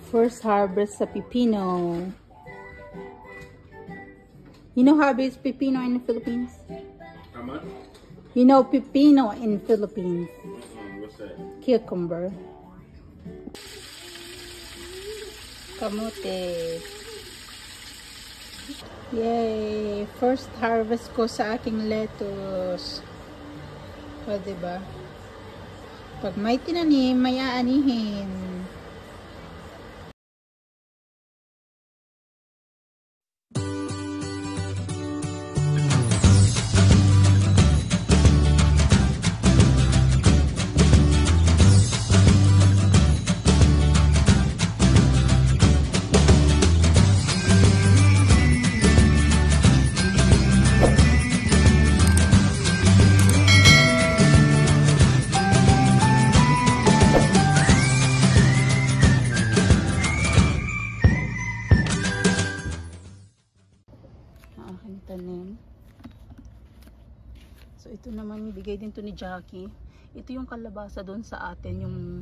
First harvest sa pipino. You know harvest pipino in the Philippines? How much? You know pipino in Philippines? What's that? Cucumber. Kamote. Yay! First harvest ko sa aking lettuce. O, diba? Pag may tinanim, may aanihin. Aking tanim. So ito naman bigay din to ni Jackie. Ito yung kalabasa doon sa atin, yung